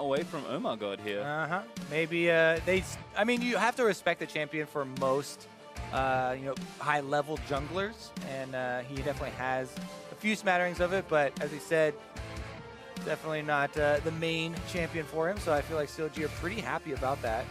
away from Omar God here. Maybe I mean, you have to respect the champion for most, high-level junglers, and he definitely has a few smatterings of it. But as we said, definitely not the main champion for him. So I feel like CLG are pretty happy about that.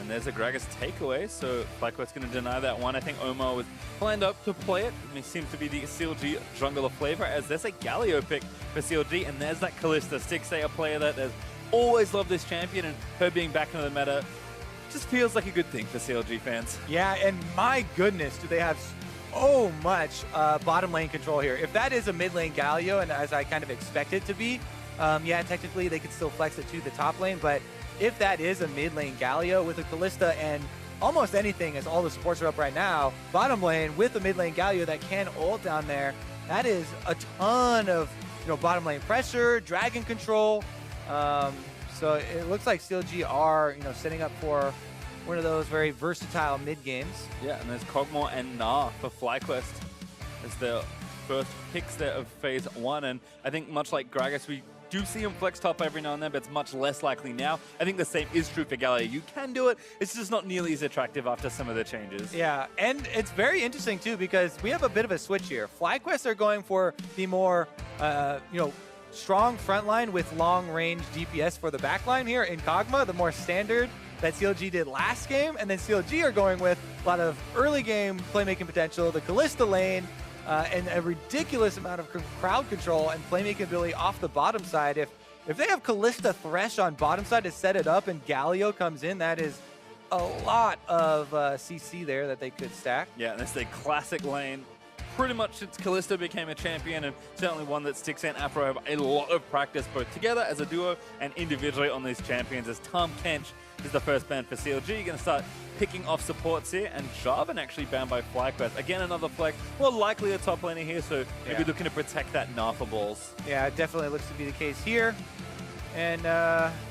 And there's a Gragas takeaway, so FlyQuest going to deny that one. I think Omar was lined up to play it. It seems to be the CLG jungler flavor, as there's a Galio pick for CLG, and there's that Kalista, 6A player that has always loved this champion, and her being back into the meta just feels like a good thing for CLG fans. Yeah, and my goodness, do they have so much bottom lane control here. If that is a mid lane Galio, and as I kind of expect it to be, yeah, technically they could still flex it to the top lane, but if that is a mid lane Galio with a Kalista and almost anything, as all the supports are up right now, bottom lane with a mid lane Galio that can ult down there, that is a ton of bottom lane pressure, dragon control. So it looks like CLG are setting up for one of those very versatile mid games. Yeah, and there's Kog'Maw and Gnar for FlyQuest as their first picks there of Phase 1, and I think much like Gragas, we do see him flex top every now and then, but it's much less likely now. I think the same is true for Galio. You can do it, it's just not nearly as attractive after some of the changes. Yeah, and it's very interesting too, because we have a bit of a switch here. FlyQuest are going for the more, strong front line with long-range DPS for the back line here in Kog'Maw, the more standard that CLG did last game, and then CLG are going with a lot of early game playmaking potential, the Kalista lane, and a ridiculous amount of crowd control and playmaking ability off the bottom side. If they have Kalista Thresh on bottom side to set it up and Galio comes in, that is a lot of CC there that they could stack. Yeah, and it's the classic lane. Pretty much since Kalista became a champion, and certainly one that 6A and Afro have a lot of practice both together as a duo and individually on these champions, as Tom Kench is the first ban for CLG. You're going to start picking off supports here, and Jarvan actually banned by FlyQuest. Again, another flex. Well, likely a top laner here, so maybe looking to protect that Gnar for balls. Yeah, it definitely looks to be the case here. And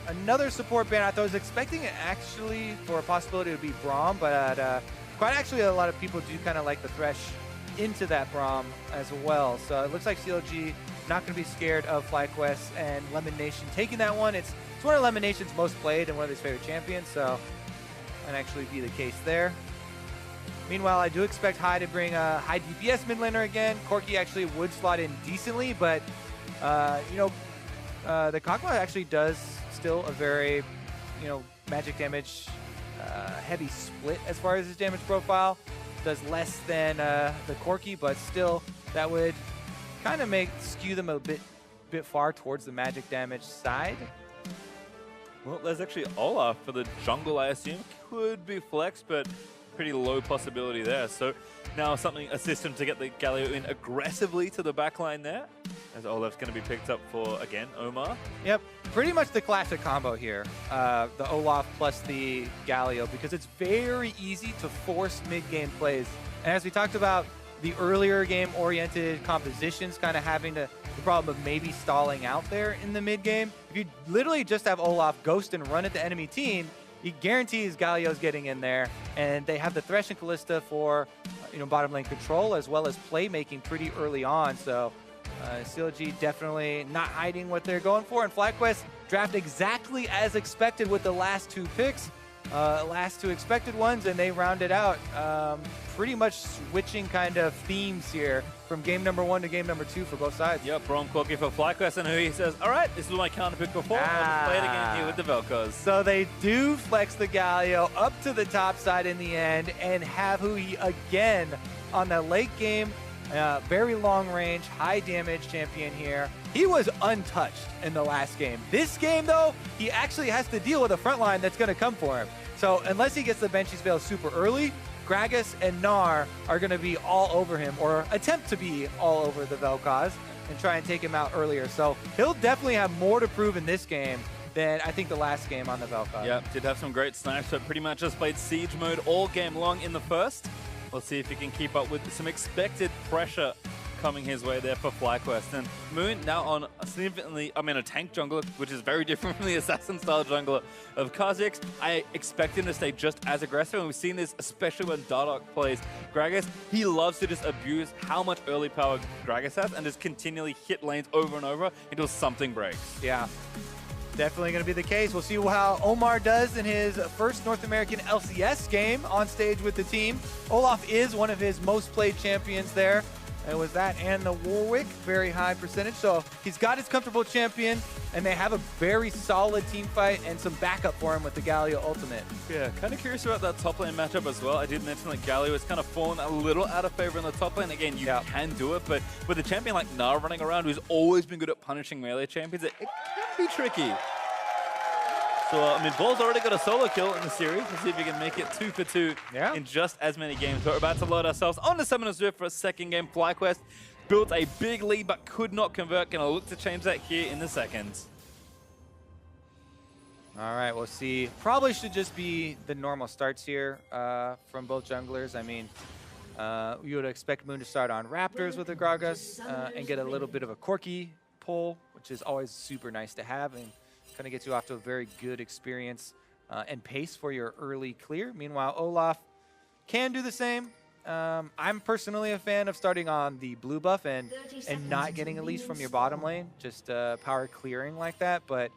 another support ban. I was expecting it actually for a possibility to be Braum, but quite actually a lot of people do kind of like the Thresh into that Braum as well. So it looks like CLG not going to be scared of FlyQuest and Lemon Nation taking that one. It's one of Lemon Nation's most played and one of his favorite champions, so that actually be the case there. Meanwhile, I do expect High to bring a high DPS mid laner again. Corki actually would slot in decently, but the Kog'Maw actually does still a very magic damage heavy split as far as his damage profile. Does less than the Corki, but still that would kind of skew them a bit far towards the magic damage side. Well, there's actually Olaf for the jungle, I assume. Could be flex, but pretty low possibility there. So now a system to get the Galio in aggressively to the backline there, as Olaf's going to be picked up for, again, Omar. Yep, pretty much the classic combo here, the Olaf plus the Galio, because it's very easy to force mid-game plays. And as we talked about, the earlier game-oriented compositions kind of having the problem of maybe stalling out there in the mid-game. If you literally just have Olaf ghost and run at the enemy team, he guarantees Galio's getting in there, and they have the Thresh and Kalista for bottom lane control as well as playmaking pretty early on. So CLG definitely not hiding what they're going for, and FlyQuest draft exactly as expected with the last two picks, last two expected ones, and they rounded out pretty much switching kind of themes here from game number 1 to game number 2 for both sides. Yep, Braum Corki for FlyQuest, and he says, all right, this is my counter pick before, I'll play it again here with the Vel'Koz. So they do flex the Galio up to the top side in the end, and have Hui again on the late game. Very long range, high damage champion here. He was untouched in the last game. This game, though, he actually has to deal with a front line that's going to come for him. So unless he gets the Banshee's Veil super early, Gragas and Gnar are going to be all over him, or attempt to be all over the Vel'Koz and try and take him out earlier. So he'll definitely have more to prove in this game than I think the last game on the Vel'Koz. Yep, did have some great snipes, but pretty much just played siege mode all game long in the first. We'll see if he can keep up with some expected pressure coming his way there for FlyQuest. And Moon now on a significantly, a tank jungler, which is very different from the assassin-style jungler of Kha'Zix. I expect him to stay just as aggressive, and we've seen this especially when Dardoch plays Gragas. He loves to just abuse how much early power Gragas has and just continually hit lanes over and over until something breaks. Yeah. definitely going to be the case. We'll see how Omar does in his first North American LCS game on stage with the team. Olaf is one of his most played champions there. It was that and the Warwick, very high percentage. So he's got his comfortable champion, and they have a very solid team fight and some backup for him with the Galio ultimate. Yeah, kind of curious about that top lane matchup as well. I did mention that Galio has kind of fallen a little out of favor in the top lane. Again, you can do it, but with a champion like Na running around, who's always been good at punishing melee champions, it can be tricky. So, I mean, Ball's already got a solo kill in the series. Let's see if he can make it 2 for 2 in just as many games. But we're about to load ourselves on the Summoner's Rift for a second game. FlyQuest built a big lead but could not convert. Gonna look to change that here in the seconds. All right, we'll see. Probably should just be the normal starts here from both junglers. I mean, you would expect Moon to start on Raptors with the Gragas and get a little bit of a Corki pull, which is always super nice to have. And kind of gets you off to a very good experience and pace for your early clear. Meanwhile, Olaf can do the same. I'm personally a fan of starting on the blue buff and not getting a leash from your bottom lane, just power clearing like that. But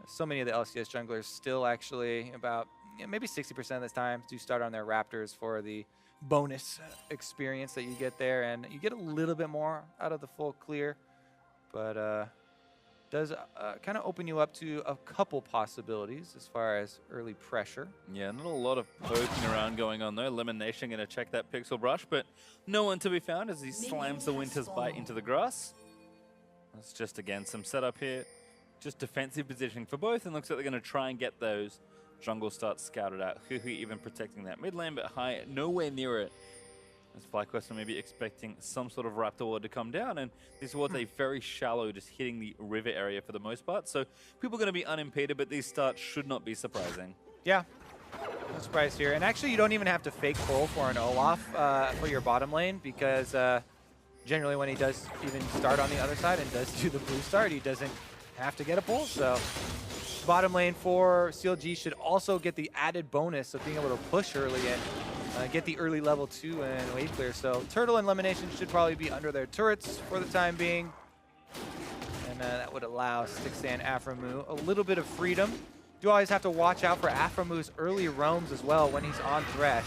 so many of the LCS junglers still actually about maybe 60% of the time do start on their Raptors for the bonus experience that you get there. And you get a little bit more out of the full clear, but does kind of open you up to a couple possibilities as far as early pressure. Yeah, not a lot of poking around going on though. Elimination going to check that pixel brush, but no one to be found as he slams the Winter's Bite into the grass. That's just, again, some setup here. Just defensive positioning for both, and looks like they're going to try and get those jungle starts scouted out. Hui even protecting that mid lane, but Hai nowhere near it. As FlyQuest are maybe expecting some sort of Raptor ward to come down, and this ward's a very shallow, just hitting the river area for the most part. So people are going to be unimpeded, but these starts should not be surprising. Yeah, no surprise here. And actually, you don't even have to fake pull for an Olaf for your bottom lane, because generally when he does even start on the other side and does do the blue start, he doesn't have to get a pull. So bottom lane for CLG should also get the added bonus of being able to push early and get the early level 2 and wave clear. So Turtle and Elimination should probably be under their turrets for the time being. And that would allow Stixxay and Aphromoo a little bit of freedom. Do always have to watch out for Aphromoo's early roams as well when he's on Thresh.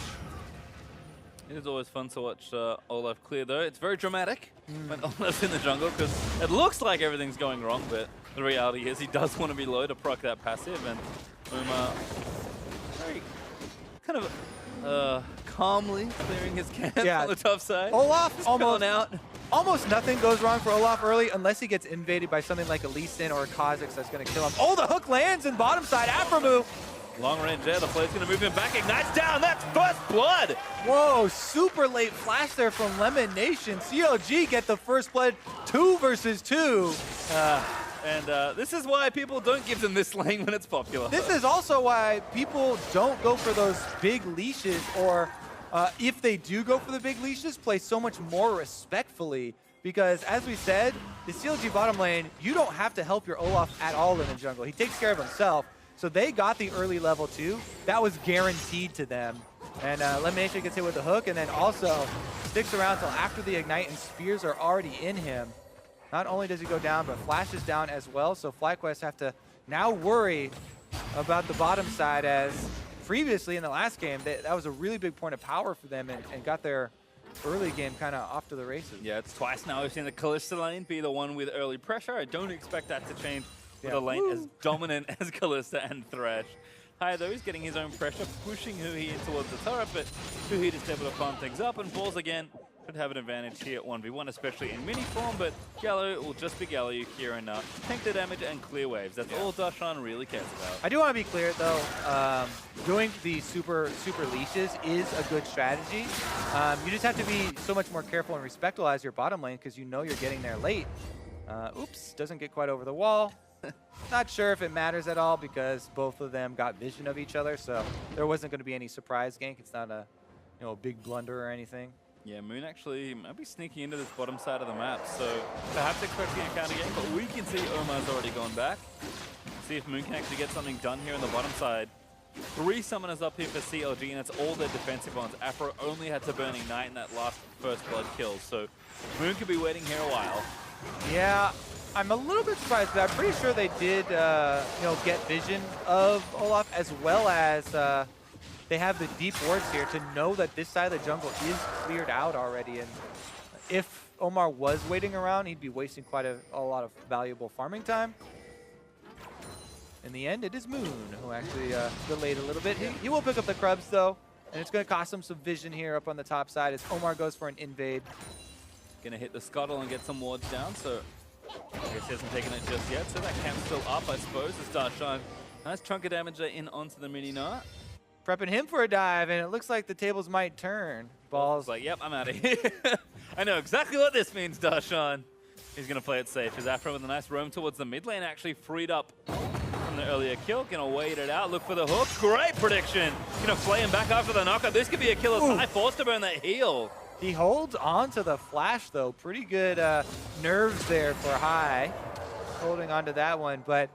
It is always fun to watch Olaf clear though. It's very dramatic when Olaf's in the jungle, because it looks like everything's going wrong, but the reality is he does want to be low to proc that passive, and very kind of calmly clearing his camp on the top side. Olaf almost nothing goes wrong for Olaf early unless he gets invaded by something like a Lee Sin or a Kha'Zix that's going to kill him. Oh, the hook lands in bottom side. Aphromoo. Long range there. The play's going to move him back. Ignites down. That's first blood. Whoa, super late flash there from Lemon Nation. CLG get the first blood 2 versus 2. This is why people don't give them this lane when it's popular. This is also why people don't go for those big leashes, or if they do go for the big leashes, play so much more respectfully. Because as we said, the CLG bottom lane, you don't have to help your Olaf at all in the jungle. He takes care of himself. So they got the early level 2. That was guaranteed to them. And Elimination gets hit with the hook, and then also sticks around until after the Ignite and Spears are already in him. Not only does he go down, but Flash is down as well. So FlyQuest have to now worry about the bottom side, as previously in the last game, that was a really big point of power for them and got their early game kind of off to the races. Yeah, it's twice now we've seen the Kalista lane be the one with early pressure. I don't expect that to change with a lane as dominant as Kalista and Thresh. Hai, though, he's getting his own pressure, pushing Hui in towards the turret, but Hui just able to farm things up, and Balls again should have an advantage here at 1v1, especially in mini form, but Gallo will just be Gallo here and tank the damage and clear waves. That's all Darshan really cares about. I do want to be clear, though, doing the super leashes is a good strategy. You just have to be so much more careful and respectful as your bottom lane, because you know you're getting there late. Oops, doesn't get quite over the wall. Not sure if it matters at all, because both of them got vision of each other, so there wasn't going to be any surprise gank. It's not a a big blunder or anything. Yeah, Moon actually might be sneaking into this bottom side of the map, so perhaps expecting a counter game, but we can see Omar's already gone back. See if Moon can actually get something done here on the bottom side. 3 summoners up here for CLG, and it's all their defensive ones. Afro only had to burn Ignite in that last first blood kill, so Moon could be waiting here a while. Yeah, I'm a little bit surprised, but I'm pretty sure they did, get vision of Olaf, as well as they have the deep wards here to know that this side of the jungle is cleared out already. And if Omar was waiting around, he'd be wasting quite a lot of valuable farming time. In the end, it is Moon who actually delayed a little bit. He will pick up the Krubs, though, and it's going to cost him some vision here up on the top side as Omar goes for an invade. Going to hit the scuttle and get some wards down, so I guess he hasn't taken it just yet, so that camp's still up, I suppose, as Darshan. Nice chunk of damage there in onto the mini nut. Prepping him for a dive, and it looks like the tables might turn. Balls. Like, yep, I'm out of here. I know exactly what this means, Darshan. He's going to play it safe. As Afro with a nice roam towards the mid lane, actually freed up from the earlier kill. Going to wait it out, look for the hook. Great prediction. Going to flay him back after the knockup. This could be a killer's high. Forced to burn that heal. He holds on to the flash, though. Pretty good nerves there for High, holding on to that one. But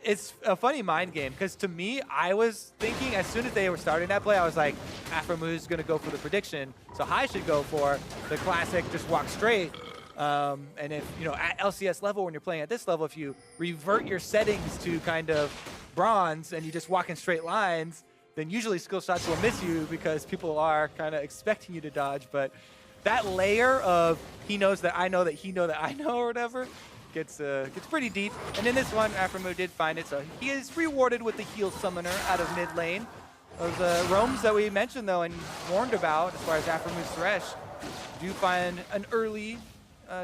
it's a funny mind game, because to me, I was thinking as soon as they were starting that play, I was like, Afromu's going to go for the prediction, so High should go for the classic, just walk straight. And if, at LCS level, when you're playing at this level, if you revert your settings to kind of bronze and you just walk in straight lines, then usually skill shots will miss you because people are kind of expecting you to dodge. But that layer of he knows that I know that he know that I know or whatever gets pretty deep. And in this one, Afromu did find it, so he is rewarded with the heal summoner out of mid lane. Those roams that we mentioned, though, and warned about as far as Afromu's Thresh, do find an early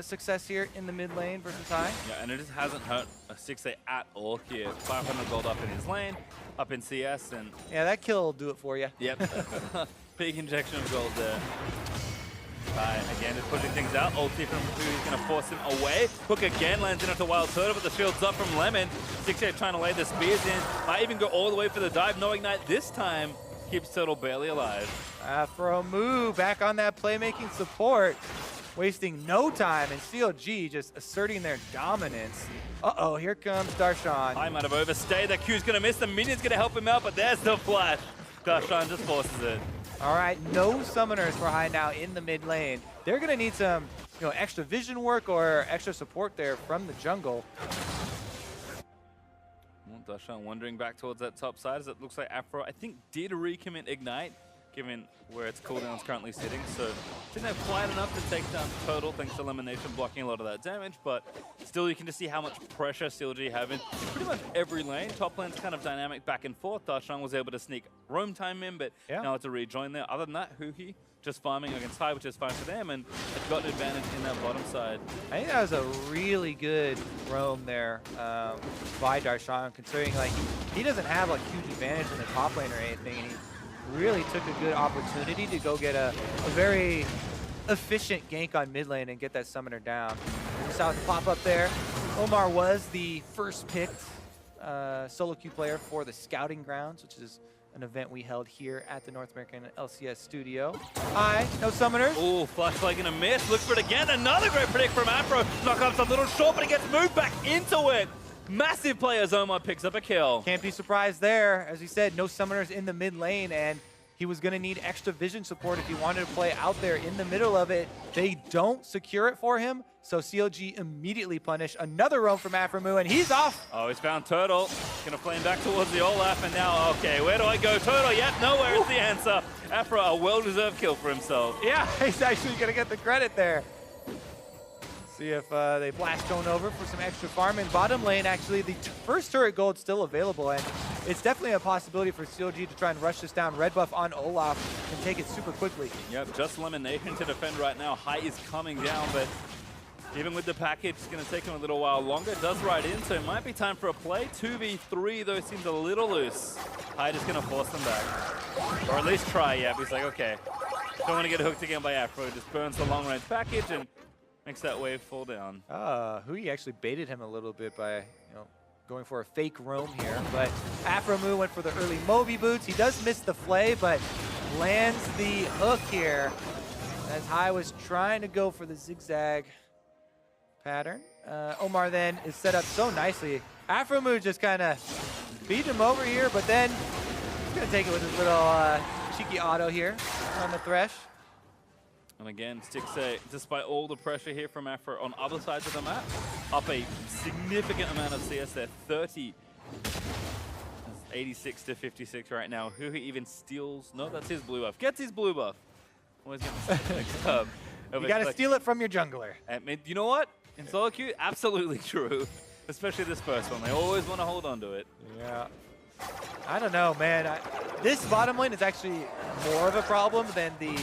success here in the mid lane versus High. Yeah, and it just hasn't hurt a 6-8 at all here. 500 gold up in his lane, up in CS, and... Yeah, that kill will do it for you. Yep. Big injection of gold there. High, again, just pushing things out. Ulti from Fu, he's going to force him away. Hook again, lands into Wild Turtle, but the shield's up from Lemon. 6-8 trying to lay the spears in. Might even go all the way for the dive. No ignite this time. Keeps Turtle barely alive. Afromu back on that playmaking support. Wasting no time, and CLG just asserting their dominance. Uh-oh, here comes Darshan. I might have overstayed. That Q's going to miss. The minion's going to help him out, but there's the flash. Darshan just forces it. All right, no summoners for High now in the mid lane. They're going to need some, extra vision work or extra support there from the jungle. Well, Darshan wandering back towards that top side as it looks like Afro, I think, did recommit Ignite, given where its cooldown is currently sitting. So didn't have quite enough to take down Total, thanks to Elimination blocking a lot of that damage, but still you can just see how much pressure CLG have in pretty much every lane. Top lane's kind of dynamic back and forth. Darshan was able to sneak roam time in, but now it's a rejoin there. Other than that, Huhi just farming against High, which is fine for them, and it's got an advantage in that bottom side. I think that was a really good roam there by Darshan, considering he doesn't have huge advantage in the top lane or anything, and he really took a good opportunity to go get a very efficient gank on mid lane and get that summoner down. You saw the pop up there. Omar was the first picked solo queue player for the Scouting Grounds, which is an event we held here at the North American LCS studio. High, no summoners. Oh, flashlight gonna miss. Look for it again. Another great predict from Afro. Knockup's a little short, but he gets moved back into it. Massive play as Omar picks up a kill. Can't be surprised there. As we said, no summoners in the mid lane, and he was going to need extra vision support if he wanted to play out there in the middle of it. They don't secure it for him, so CLG immediately punish. Another roam from Afromu, and he's off. Oh, he's found Turtle. Gonna flame back towards the Olaf, and now, okay, where do I go? Turtle, yep, nowhere is the answer. Afro, a well-deserved kill for himself. Yeah, he's actually going to get the credit there. See if they blast going over for some extra farm. In bottom lane, actually, the first turret gold still available, and it's definitely a possibility for CLG to try and rush this down. Red buff on Olaf and take it super quickly. Yep, just Elimination to defend right now. High is coming down, but even with the package, it's going to take him a little while longer. It does ride in, so it might be time for a play. 2v3, though, seems a little loose. High just going to force them back. Or at least try, yeah. He's like, okay, don't want to get hooked again by Afro. Just burns the long-range package and makes that wave fall down. Hui actually baited him a little bit by, going for a fake roam here. But Afromu went for the early Moby boots. He does miss the flay, but lands the hook here as High was trying to go for the zigzag pattern. Omar then is set up so nicely. Afromu just kind of beat him over here, but then he's going to take it with his little cheeky auto here on the Thresh. And again, Stick say, despite all the pressure here from Afro on other sides of the map, up a significant amount of CS there, 30. 86 to 56 right now. Who even steals? No, that's his blue buff. Gets his blue buff. Always getting the next up. You got to steal it from your jungler. I mean, you know what? In solo queue, absolutely true. Especially this first one. They always want to hold on to it. Yeah. I don't know, man. This bottom lane is actually more of a problem than the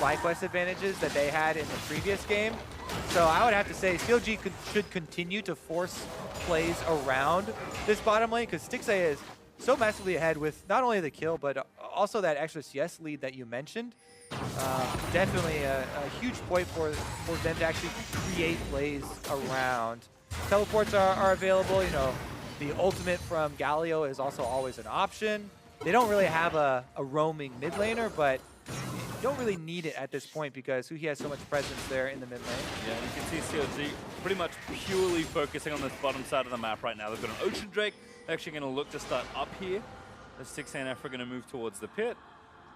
FlyQuest advantages that they had in the previous game. So I would have to say CLG should continue to force plays around this bottom lane because Stixxay is so massively ahead with not only the kill, but also that extra CS lead that you mentioned. Definitely a huge point for them to actually create plays around. Teleports are available. The ultimate from Galio is also always an option. They don't really have a roaming mid laner, but you don't really need it at this point because Huhi has so much presence there in the mid lane. Yeah, and you can see CLG pretty much purely focusing on this bottom side of the map right now. They've got an Ocean Drake. They're actually going to look to start up here. The Stixxay and F are going to move towards the pit.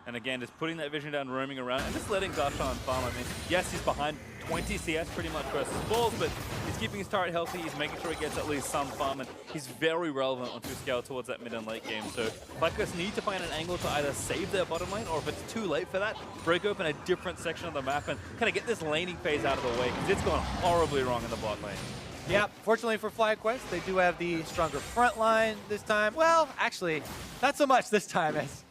And again, just putting that vision down, roaming around, and just letting Darshan farm. I mean, yes, he's behind 20 CS pretty much versus balls, but he's keeping his turret healthy. He's making sure he gets at least some farm, and he's very relevant on 2-scale towards that mid and late game. So FlyQuest need to find an angle to either save their bottom lane, or if it's too late for that, break open a different section of the map and kind of get this laning phase out of the way, because it's gone horribly wrong in the bot lane. Yeah, fortunately for FlyQuest, they do have the stronger front line this time. Well, actually, not so much this time, as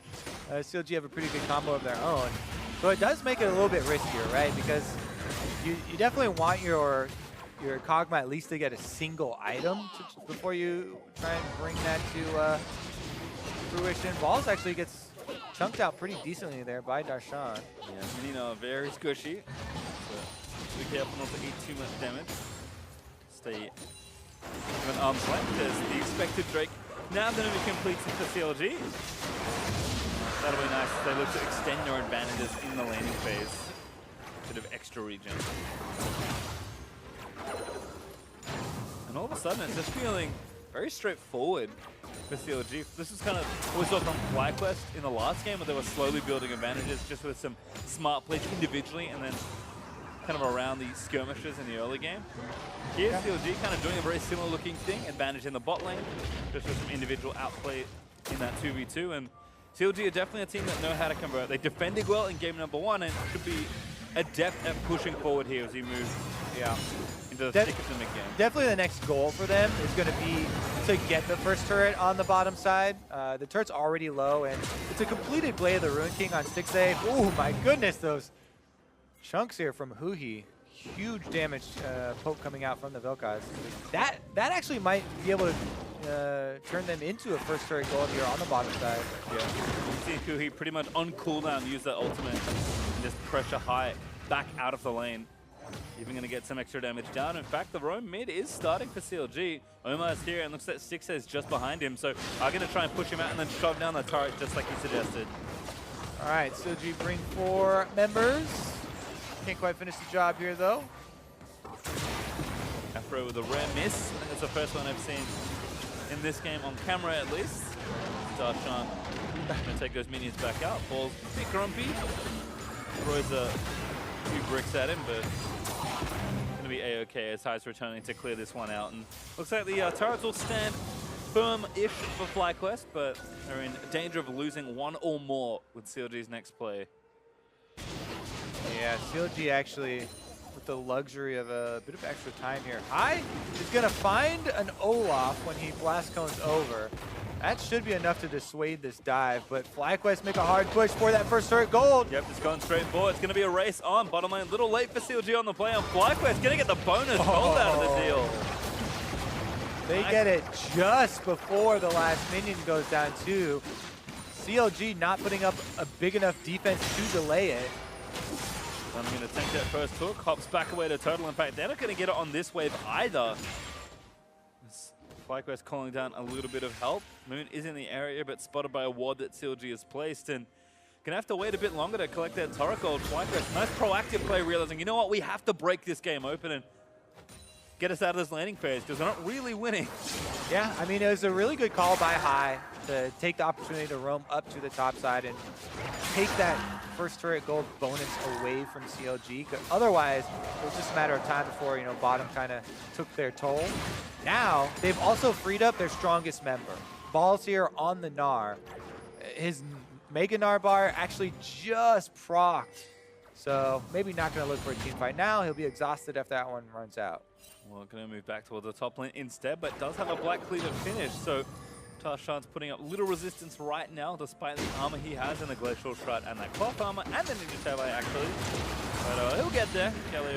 CLG have a pretty good combo of their own. So it does make it a little bit riskier, right? Because you definitely want your Kog'Maw at least to get a single item before you try and bring that to fruition. Balls actually gets chunked out pretty decently there by Darshan. Yeah, very squishy. So be careful not to eat too much damage. Stay an arm's length as the expected Drake now going to be completed for CLG. That'll be nice. They look to extend their advantages in the laning phase. Bit of extra regen. And all of a sudden, it's just feeling very straightforward for CLG. This is kind of what we saw from FlyQuest in the last game, where they were slowly building advantages just with some smart plays individually and then kind of around the skirmishes in the early game. Here, CLG kind of doing a very similar looking thing, advantage in the bot lane, just with some individual outplay in that 2v2. And CLG are definitely a team that know how to convert. They defended well in game number 1 and should be adept at pushing forward here as he moves into the thick of the mid-game. Definitely the next goal for them is going to be to get the first turret on the bottom side. The turret's already low, and it's a completed Blade of the Ruin King on Stixxay. Oh my goodness, those chunks here from Huhi. Huge damage poke coming out from the Vel'Koz. That actually might be able to turn them into a first turret goal here on the bottom side. Yeah, you see Huhi pretty much on cooldown use that ultimate and just pressure high back out of the lane. Even going to get some extra damage down. In fact, the roam mid is starting for CLG. Omar's here and looks like Stixxay is just behind him, so I'm going to try and push him out and then shove down the turret just like he suggested. All right, CLG bring 4 members. Can't quite finish the job here, though. Afro with a rare miss. I think that's the first one I've seen in this game on camera, at least. Darshan going to take those minions back out. Ball's a bit grumpy. Throws a few bricks at him, but going to be A-okay as High's returning to clear this one out. And looks like the turrets will stand firm-ish for FlyQuest, but they're in danger of losing 1 or more with CLG's next play. Yeah, CLG actually with the luxury of a bit of extra time here. High is going to find an Olaf when he blast cones over. That should be enough to dissuade this dive, but FlyQuest make a hard push for that first turret gold. Yep, just going straight forward. It's going to be a race on bottom lane. A little late for CLG on the play on FlyQuest. Going to get the bonus gold out of the deal. They get it just before the last minion goes down too. CLG not putting up a big enough defense to delay it. I'm going to take that first hook, hops back away to Turtle. In fact, they're not going to get it on this wave either. FlyQuest calling down a little bit of help. Moon is in the area, but spotted by a ward that CLG has placed, and gonna have to wait a bit longer to collect that turret gold. FlyQuest, nice proactive play, realizing, you know what, we have to break this game open and get us out of this laning phase, because we're not really winning. Yeah, I mean, it was a really good call by High. to take the opportunity to roam up to the top side and take that first turret gold bonus away from CLG. Otherwise, it was just a matter of time before, you know, bottom kind of took their toll. Now, they've also freed up their strongest member. Balls here on the Gnar. His Mega Gnar bar actually just procced. So maybe not going to look for a team fight now. He'll be exhausted if that one runs out. Well, going to move back towards the top lane instead, but does have a Black Cleaver finish. So Tarshan's putting up little resistance right now, despite the armor he has in the Glacial Shroud and that cloth armor and the Ninja Tele, actually. But he'll get there. Kelly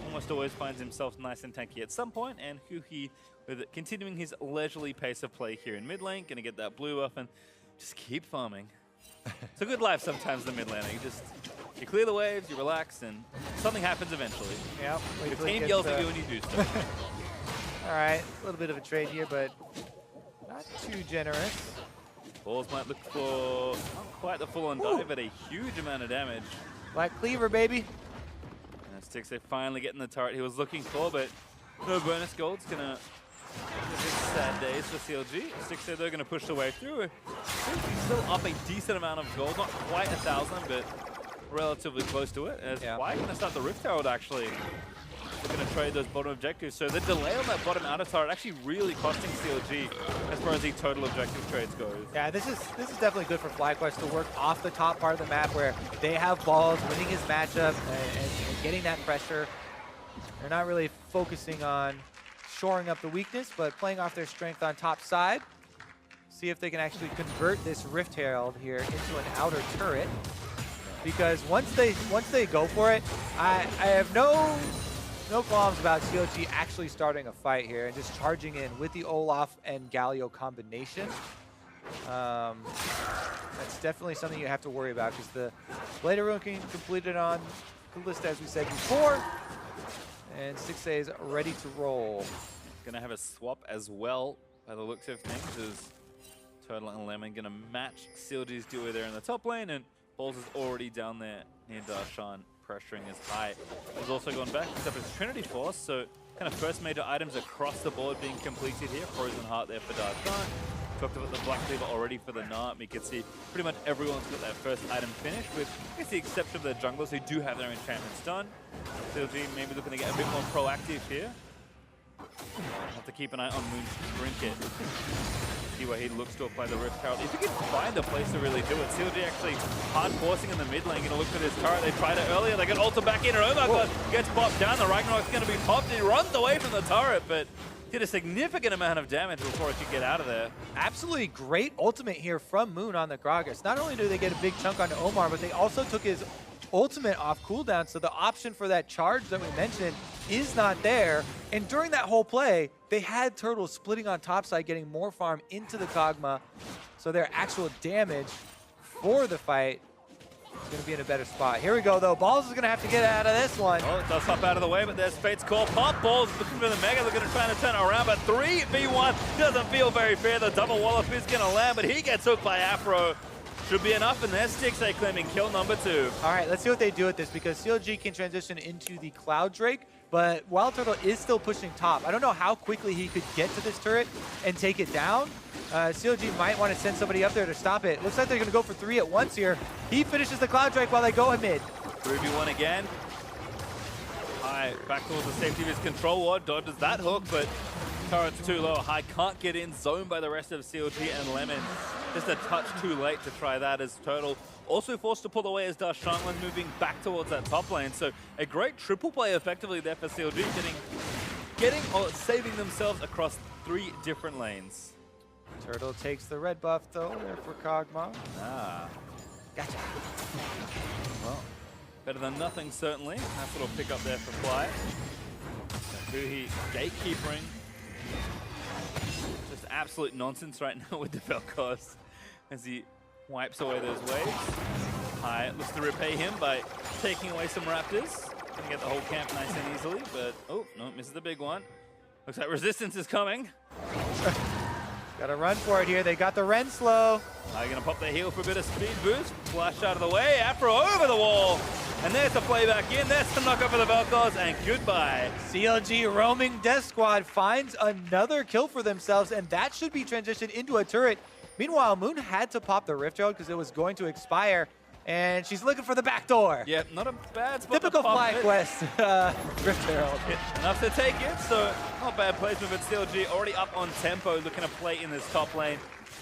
almost always finds himself nice and tanky at some point, and Huhi, with it, continuing his leisurely pace of play here in mid lane, going to get that blue buff and just keep farming. It's a good life sometimes, the mid laner. You clear the waves, you relax, and something happens eventually. Yep. The team yells at you when you do stuff. All right, a little bit of a trade here, but not too generous. Balls might look for not quite the full-on dive, but a huge amount of damage. Black Cleaver, baby. And Stix, they finally getting the turret he was looking for, but no bonus gold's gonna sad days for CLG. Stix said they're gonna push their way through. He's still up a decent amount of gold, not quite 1,000, but relatively close to it. As Fly gonna start the Rift Herald actually. They're going to trade those bottom objectives. So the delay on that bottom outer turret actually really costing CLG as far as the total objective trades goes. Yeah, this is definitely good for FlyQuest to work off the top part of the map where they have balls, winning his matchup, and getting that pressure. They're not really focusing on shoring up the weakness, but playing off their strength on top side. See if they can actually convert this Rift Herald here into an outer turret. Because once they go for it, I have no qualms about CLG actually starting a fight here and just charging in with the Olaf and Galio combination. That's definitely something you have to worry about because the Blade of Ruin completed on Kalista, as we said before, and 6A is ready to roll. Gonna have a swap as well by the looks of things, as Turtle and Lemon gonna match CLG's duo there in the top lane, and Balls is already down there near Darshan, pressuring his high. He's also gone back, picked up his Trinity Force, so kind of first major items across the board being completed here. Frozen Heart there for Darshan. Talked about the Black Cleaver already for the Gnar. You can see pretty much everyone's got that first item finished, with I guess the exception of the junglers who do have their enchantments done. CLG maybe looking to get a bit more proactive here. Have to keep an eye on Moon's Trinket. See where he looks to apply the Rift Herald. If he can find a place to really do it, CLG actually hard forcing in the mid lane, gonna look for this turret. They tried it earlier, they get ulted back in, and oh my god, gets popped down. The Ragnarok's gonna be popped. He runs away from the turret, but did a significant amount of damage before it could get out of there. Absolutely great ultimate here from Moon on the Gragas. Not only do they get a big chunk onto Omar, but they also took his ultimate off cooldown, so the option for that charge that we mentioned is not there. And during that whole play, they had Turtles splitting on topside, getting more farm into the Kog'Maw, so their actual damage for the fight is going to be in a better spot. Here we go, though. Balls is going to have to get out of this one. Oh, it does hop out of the way, but there's Fate's call. Pop Balls looking for the Mega. They're going to try to turn it around, but 3v1 doesn't feel very fair. The double wallop is going to land, but he gets hooked by Afro. Should be enough, and there's Stix claiming kill number 2. All right, let's see what they do with this, because CLG can transition into the Cloud Drake, but Wild Turtle is still pushing top. I don't know how quickly he could get to this turret and take it down. CLG might want to send somebody up there to stop it. Looks like they're going to go for 3 at once here. He finishes the Cloud Drake while they go mid. 3v1 again. High back towards the safety of his control ward, dodges that hook, but turret's too low. High can't get in, zoned by the rest of CLG and Lemon. Just a touch too late to try that, as Turtle also forced to pull away as Darshan was moving back towards that top lane. So a great triple play effectively there for CLG, getting or saving themselves across 3 different lanes. Turtle takes the red buff though there for Kog'Maw. Ah. Gotcha. Well, better than nothing certainly. Nice little pick up there for Fly. Huhi gatekeepering. Just absolute nonsense right now with the Vel'Koz as he wipes away those waves. High looks to repay him by taking away some Raptors. Gonna get the whole camp nice and easily, but oh, no, misses the big one. Looks like resistance is coming. Gotta run for it here. They got the Ren slow. High gonna pop their heel for a bit of speed boost. Flash out of the way, Afro over the wall. And there's the play back in. There's the knock up for the Vel'Koz, and goodbye. CLG roaming Death Squad finds another kill for themselves, and that should be transitioned into a turret. Meanwhile, Moon had to pop the Rift Herald because it was going to expire, and she's looking for the back door. Yeah, not a bad spot. Typical FlyQuest Rift Herald. Yeah, enough to take it, so not bad placement, but CLG already up on tempo, looking to play in this top lane.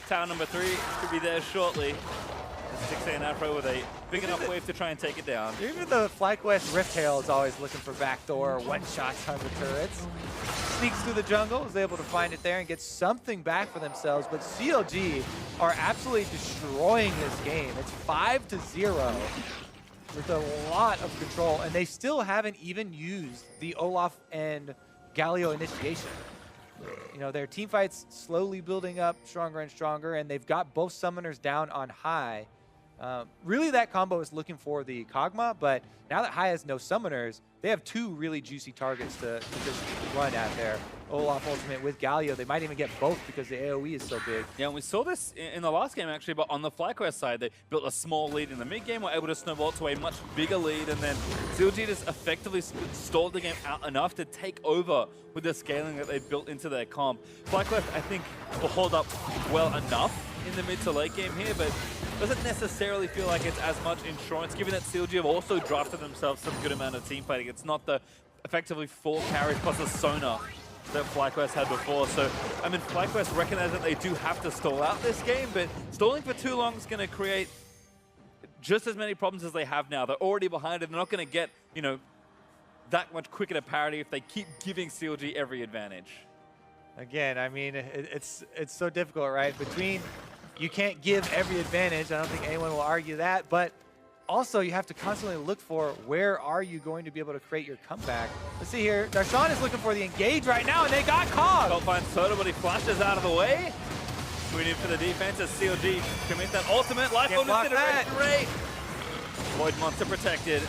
Tower number 3 should be there shortly. 16 Afro with a big enough wave to try and take it down. Even the FlyQuest Rift Herald is always looking for backdoor one-shots on the turrets. Sneaks through the jungle, is able to find it there and get something back for themselves, but CLG are absolutely destroying this game. It's 5-0 with a lot of control, and they still haven't even used the Olaf and Galio initiation. You know, their team fights slowly building up stronger and stronger, and they've got both summoners down on high. Really, that combo is looking for the Kog'Maw, but now that High has no summoners, they have 2 really juicy targets to just run at there. Olaf ultimate with Galio. They might even get both because the AoE is so big. Yeah, and we saw this in the last game, actually, but on the FlyQuest side, they built a small lead in the mid-game, were able to snowball to a much bigger lead, and then CLG just effectively stalled the game out enough to take over with the scaling that they built into their comp. FlyQuest, I think, will hold up well enough in the mid to late game here, but doesn't necessarily feel like it's as much insurance, given that CLG have also drafted themselves some good amount of team fighting. It's not the effectively 4 carries plus a Sona that FlyQuest had before. So, I mean, FlyQuest recognize that they do have to stall out this game, but stalling for too long is going to create just as many problems as they have now. They're already behind it. They're not going to get, you know, that much quicker to parity if they keep giving CLG every advantage. Again, I mean, it's so difficult, right? Between you can't give every advantage. I don't think anyone will argue that, but also you have to constantly look for where are you going to be able to create your comeback. Let's see here. Darshan is looking for the engage right now, and they got caught. Don't find Soda, but he flashes out of the way. Waiting for the defense as CLG commit that ultimate. Life bonus great. Void Monster protected.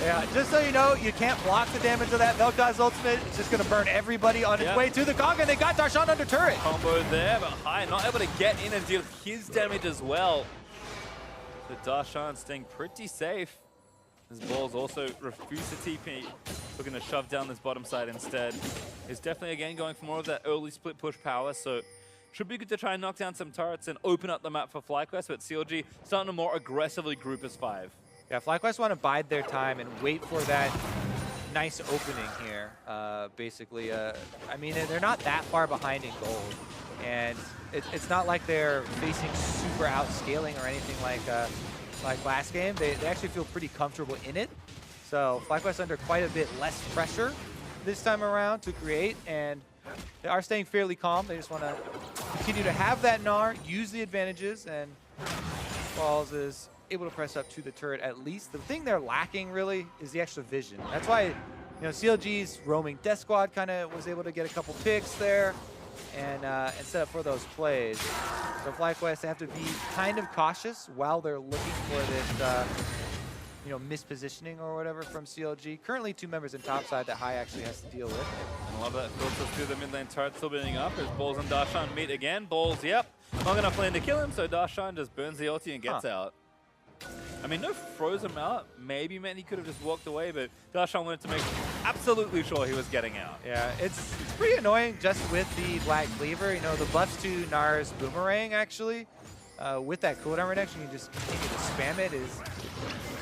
Yeah, just so you know, you can't block the damage of that Vel'Koz's ultimate. It's just going to burn everybody on its way to the Kong, and they got Darshan under turret. Combo there, but High not able to get in and deal his damage as well. But Darshan staying pretty safe. His balls also refuse to TP. Looking to shove down this bottom side instead. He's definitely, again, going for more of that early split push power, so should be good to try and knock down some turrets and open up the map for FlyQuest, but CLG starting to more aggressively group as 5. Yeah, FlyQuest want to bide their time and wait for that nice opening here, basically. I mean, they're not that far behind in gold, and it's not like they're facing super outscaling or anything like last game. They actually feel pretty comfortable in it. So FlyQuest under quite a bit less pressure this time around to create, and they are staying fairly calm. They just want to continue to have that Gnar, use the advantages, and Balls is able to press up to the turret at least. The thing they're lacking really is the extra vision. That's why, you know, CLG's roaming Death Squad kind of was able to get a couple picks there and set up for those plays. So FlyQuest have to be kind of cautious while they're looking for this, you know, mispositioning or whatever from CLG. Currently 2 members in topside that High actually has to deal with. And a lot of that filters through the mid lane turret still building up as Balls and Darshan meet again. Balls, yep, not enough lane to kill him, so Darshan just burns the ulti and gets out. I mean, no froze him out. Maybe meant he could have just walked away, but Darshan wanted to make absolutely sure he was getting out. Yeah, it's pretty annoying just with the Black Cleaver. You know, the buffs to Gnar's Boomerang, actually, with that cooldown reduction, you just continue to spam it is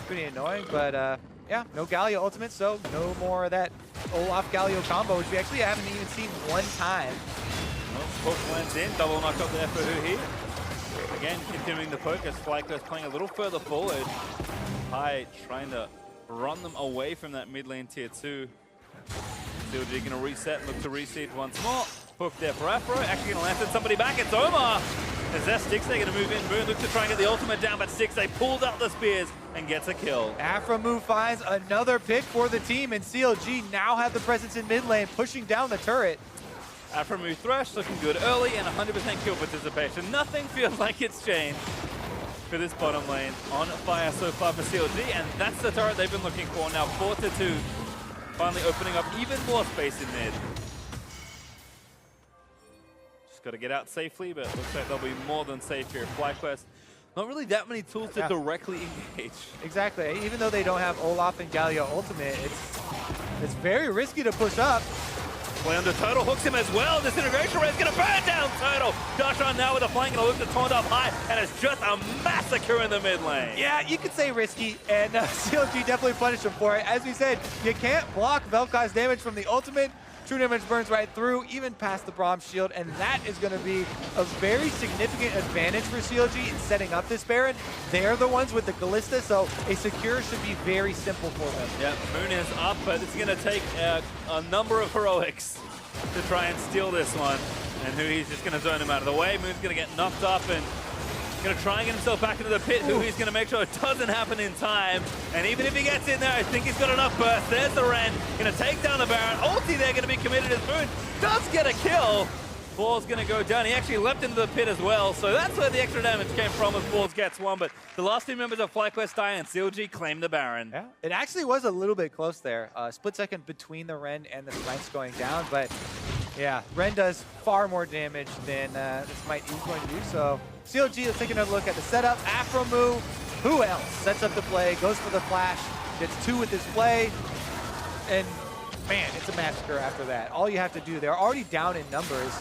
pretty annoying. But, yeah, no Galio ultimate, so no more of that Olaf Galio combo, which we actually haven't even seen one time. Well, poke lands in, double knock up there for Huhi. Again, continuing the poke as FlyQuest playing a little further forward. High trying to run them away from that mid lane tier 2. CLG going to reset and look to reseed once more. Hook there for Afro. Actually going to land somebody back. It's Omar. As that Stixxay going to move in. Moon looks to try and get the ultimate down, but Stixxay pulls out the spears and gets a kill. Afro move finds another pick for the team, and CLG now have the presence in mid lane, pushing down the turret. Afro move Thresh looking good early and 100% kill participation. Nothing feels like it's changed for this bottom lane on fire so far for CLG, and that's the turret they've been looking for. Now 4-2, finally opening up even more space in mid. Just got to get out safely, but looks like they'll be more than safe here. FlyQuest, not really that many tools to directly engage. Exactly. Even though they don't have Olaf and Galio ultimate, it's very risky to push up. Play under Turtle, hooks him as well. Disintegration Ray is going to burn down Turtle. Darshan now with a flank, going to look to taunt up high, and it's just a massacre in the mid lane. Yeah, you could say risky, and CLG definitely punished him for it. As we said, you can't block Vel'Koz's damage from the ultimate. True damage burns right through, even past the Braum shield, and that is going to be a very significant advantage for CLG in setting up this Baron. They're the ones with the Callista, so a secure should be very simple for them. Yep, Moon is up, but it's going to take a number of heroics to try and steal this one. And Hui's just going to zone him out of the way. Moon's going to get knocked up and going to try and get himself back into the pit. Hui's going to make sure it doesn't happen in time. And even if he gets in there, I think he's got enough burst. There's the Ren. Going to take down the Baron. Ulti there going to be committed as Moon does get a kill. Ball's going to go down. He actually leapt into the pit as well. So that's where the extra damage came from as Balls gets one. But the last two members of FlyQuest die and CLG claim the Baron. Yeah, it actually was a little bit close there. Split second between the Ren and the Smite's going down. But yeah, Ren does far more damage than the Smite is going to do. So CLG, let's take another look at the setup. Afro move. Who else sets up the play, goes for the flash, gets two with his play, and man, it's a massacre after that. All you have to do, they're already down in numbers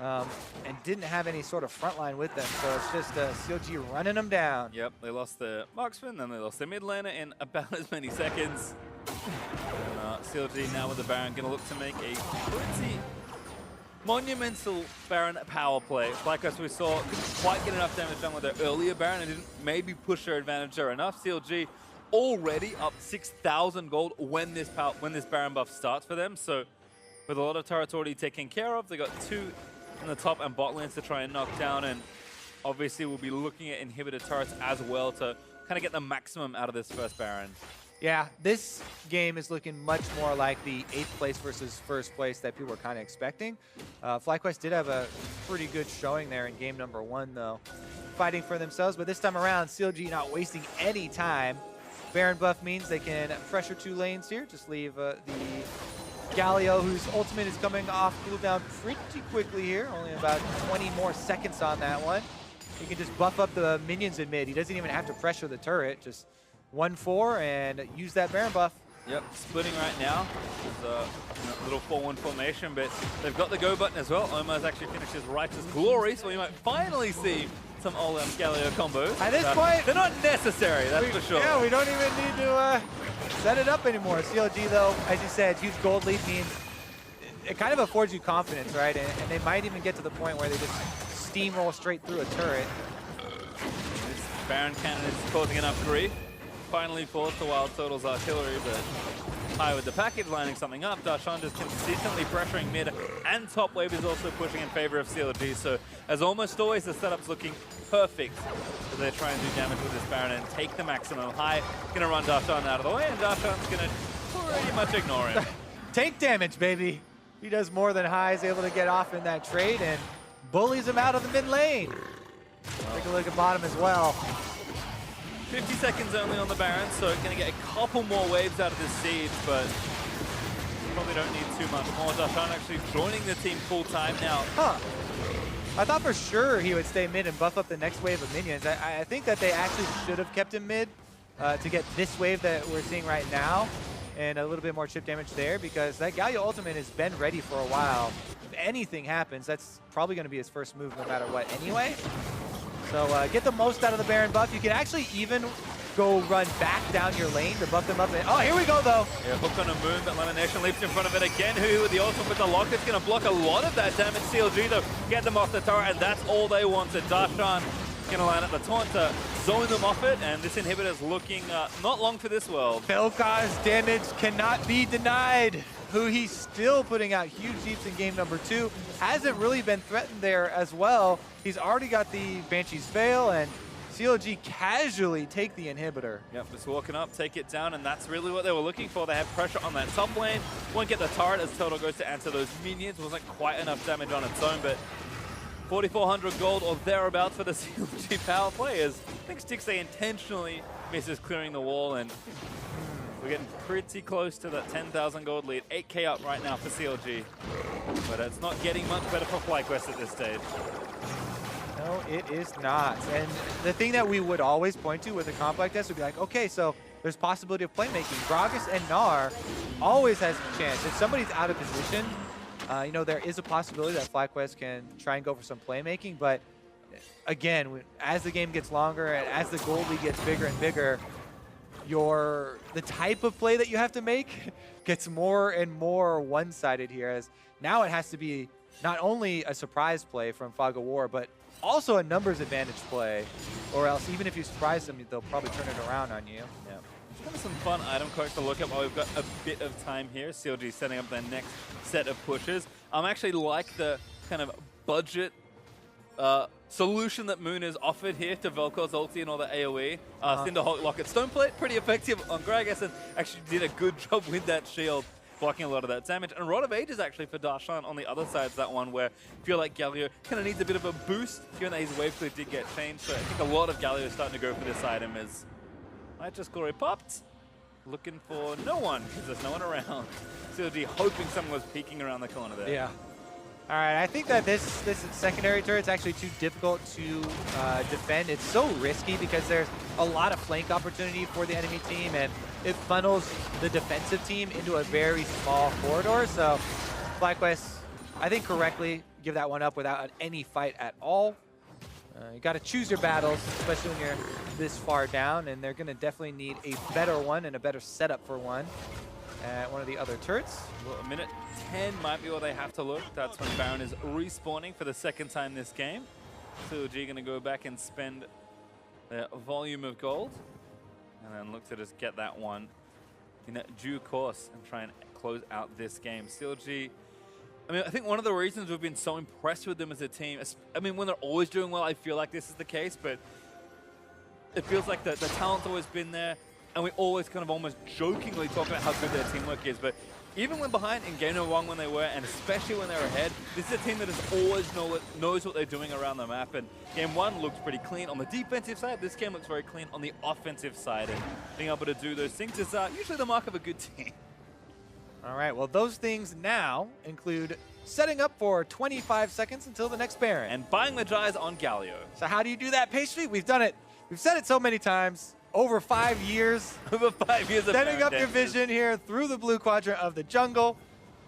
and didn't have any sort of front line with them, so it's just CLG running them down. Yep, they lost their marksman, then they lost their mid laner in about as many seconds. And, CLG now with the Baron going to look to make a pretty monumental Baron power play. Like us, we saw, couldn't quite get enough damage done with their earlier Baron and didn't maybe push their advantage there enough. CLG already up 6,000 gold when this Baron buff starts for them. So with a lot of turrets already taken care of, they got two in the top and bot lanes to try and knock down, and obviously we'll be looking at inhibitor turrets as well to kind of get the maximum out of this first Baron. Yeah, this game is looking much more like the 8th place versus 1st place that people were kind of expecting. FlyQuest did have a pretty good showing there in game number 1, though, fighting for themselves. But this time around, CLG not wasting any time. Baron buff means they can pressure 2 lanes here. Just leave the Galio, whose ultimate is coming off cooldown pretty quickly here. Only about 20 more seconds on that one. He can just buff up the minions in mid. He doesn't even have to pressure the turret. Just 1-4 and use that Baron buff. Yep, splitting right now. There's a little 4-1 formation, but they've got the go button as well. Omar's actually finished his Righteous Glory, so we might finally see some old Galio combos. At this point, they're not necessary, that's for sure. Yeah, we don't even need to set it up anymore. CLG, though, as you said, huge gold lead means it kind of affords you confidence, right? And they might even get to the point where they just steamroll straight through a turret. This Baron cannon is causing enough grief. Finally falls to Wild Turtle's artillery, but high with the package lining something up. Darshan just consistently pressuring mid, and top wave is also pushing in favor of CLG. So as almost always, the setup's looking perfect as they try and do damage with this Baron and take the maximum. High gonna run Darshan out of the way, and Darshan's gonna pretty much ignore him. Take damage, baby. He does more than High is able to get off in that trade and bullies him out of the mid lane. Take a look at bottom as well. 50 seconds only on the Baron, so going to get a couple more waves out of this siege, but probably don't need too much more. Darshan actually joining the team full time now. Huh. I thought for sure he would stay mid and buff up the next wave of minions. I think that they actually should have kept him mid to get this wave that we're seeing right now and a little bit more chip damage there, because that Galio ultimate has been ready for a while. If anything happens, that's probably going to be his first move no matter what anyway. So get the most out of the Baron buff. You can actually even go run back down your lane to buff them up. Oh, here we go, though. Yeah, hook on a moon, but Lamination leaps in front of it again. Who with the ultimate with the lock is going to block a lot of that damage. CLG, though, get them off the turret, and that's all they wanted. Darshan going to line up the taunt to zone them off it, and this inhibitor's looking not long for this world. Vel'Koz's damage cannot be denied. He's still putting out huge heaps in game number 2. Hasn't really been threatened there as well. He's already got the Banshee's Veil, and CLG casually take the inhibitor. Yep, just walking up, take it down, and that's really what they were looking for. They had pressure on that top lane. Won't get the turret as Turtle goes to answer those minions. Wasn't quite enough damage on its own, but 4,400 gold or thereabouts for the CLG power players. I think Stixay intentionally misses clearing the wall, and we're getting pretty close to that 10,000 gold lead. 8K up right now for CLG. But it's not getting much better for FlyQuest at this stage. No, it is not. And the thing that we would always point to with a comp like this would be like, okay, so there's possibility of playmaking. Gragas and Gnar always has a chance. If somebody's out of position, You know, there is a possibility that FlyQuest can try and go for some playmaking, but again, as the game gets longer and as the gold lead gets bigger and bigger, the type of play that you have to make gets more and more one-sided here, as now it has to be not only a surprise play from Fog of War, but also a numbers advantage play, or else even if you surprise them, they'll probably turn it around on you. Yeah. It's kind of some fun item cards to look at while we've got a bit of time here. CLG setting up their next set of pushes. I'm actually like the kind of budget solution that Moon has offered here to Vel'Koz's ulti and all the AoE. Cinderhawk Locket Stoneplate, pretty effective on Gragas, and actually did a good job with that shield, blocking a lot of that damage. And Rod of Ages actually for Darshan on the other side is that one where I feel like Galio kind of needs a bit of a boost, given that his wave clear did get changed. So I think a lot of Galio is starting to go for this item as Just Glory popped. Looking for no one, because there's no one around. CLG hoping someone was peeking around the corner there. Yeah. All right, I think that this secondary turret's actually too difficult to defend. It's so risky because there's a lot of flank opportunity for the enemy team, and it funnels the defensive team into a very small corridor. So FlyQuest, I think correctly, give that one up without any fight at all. You got to choose your battles, especially when you're this far down, and they're going to definitely need a better one and a better setup for one at one of the other turrets. Well, a minute 10 might be where they have to look. That's when Baron is respawning for the second time this game. CLG going to go back and spend their volume of gold, and then look to just get that one in due course and try and close out this game. CLG, I mean, I think one of the reasons we've been so impressed with them as a team, I mean, when they're always doing well, I feel like this is the case, but it feels like the talent's always been there, and we always kind of almost jokingly talk about how good their teamwork is, but even when behind in game number 1 when they were, and especially when they're ahead, this is a team that has always knows what they're doing around the map, and game 1 looked pretty clean on the defensive side. This game looks very clean on the offensive side, and being able to do those things is usually the mark of a good team. All right, well, those things now include setting up for 25 seconds until the next Baron. And buying the Jais on Galio. So how do you do that, Pastry? We've done it. We've said it so many times. Over 5 years. Over 5 years of setting up your vision here through the blue quadrant of the jungle.